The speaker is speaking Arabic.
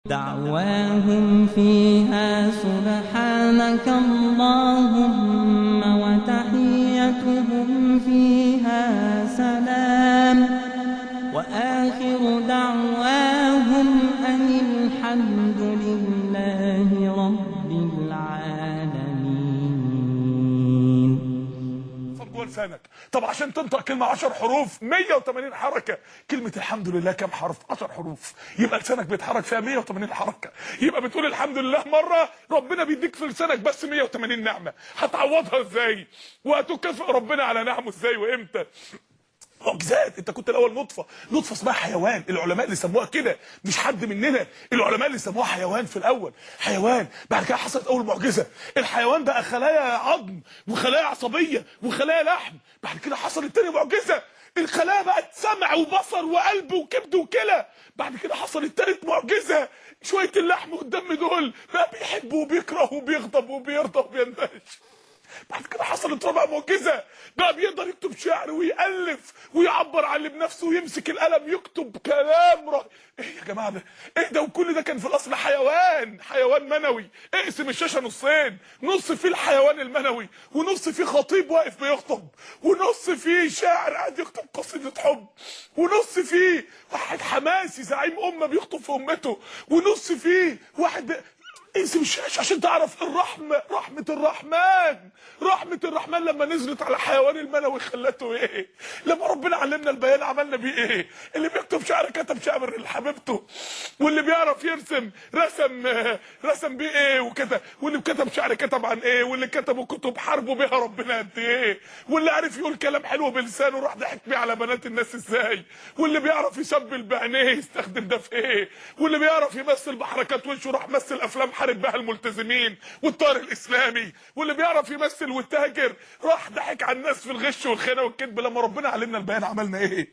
دعواهم فيها سبحانك اللهم وتحيتهم فيها سلام وآخر دعواهم أن الحمد لله رب العالمين. جوه لسانك. طب عشان تنطق كلمه 10 حروف 180 حركه، كلمه الحمد لله كام حرف؟ 10 حروف، يبقى لسانك بيتحرك فيها 180 حركه. يبقى بتقول الحمد لله مره، ربنا بيديك في لسانك بس 180 نعمه، هتعوضها ازاي؟ وهتكافئ ربنا على نعمه ازاي وامتى؟ معجزات. انت كنت الاول نطفه اسمها حيوان، العلماء اللي سموها كده مش حد مننا، العلماء اللي سموها حيوان في الاول، حيوان. بعد كده حصلت اول معجزه، الحيوان بقى خلايا عظم وخلايا عصبيه وخلايا لحم. بعد كده حصلت تاني معجزه، الخلايا بقت سمع وبصر وقلب وكبد وكلى. بعد كده حصلت تالت معجزه، شويه اللحم والدم دول بقى بيحب وبيكره وبيغضب وبيرضى وبيندهش. بعد كده حصلت رابع معجزه، بقى بيقدر يكتب شعر ويألف ويعبر عن اللي بنفسه ويمسك القلم يكتب كلام ايه يا جماعه ده؟ ايه ده؟ وكل ده كان في الاصل حيوان منوي. اقسم الشاشه نصين، نص فيه الحيوان المنوي ونص فيه خطيب واقف بيخطب ونص فيه شاعر قاعد يكتب قصيده حب ونص فيه واحد حماسي زعيم امه بيخطب في امته ونص فيه واحد اقسم الشاشه عشان تعرف رحمه الرحمن لما نزلت على الحيوان المنوي خلته ايه؟ لما ربنا علمنا البيان عملنا بيه ايه؟ اللي بيكتب شعر كتب شعر لحبيبته، واللي بيعرف يرسم رسم بيه ايه وكده، واللي كتب شعر كتب عن ايه، واللي كتبوا كتب حاربوا بيها ربنا قد ايه، واللي عارف يقول كلام حلو بلسانه راح ضحك بيه على بنات الناس ازاي، واللي بيعرف يسبل بعينيه يستخدم ده في ايه، واللي بيعرف يمثل بحركات وشه راح مثل افلام حارب بها الملتزمين والطار الاسلامي، واللي بيعرف يمثل والتاجر راح ضحك على الناس في الغش والخيانه والكذب. لما ربنا علمنا البيان عملنا ايه؟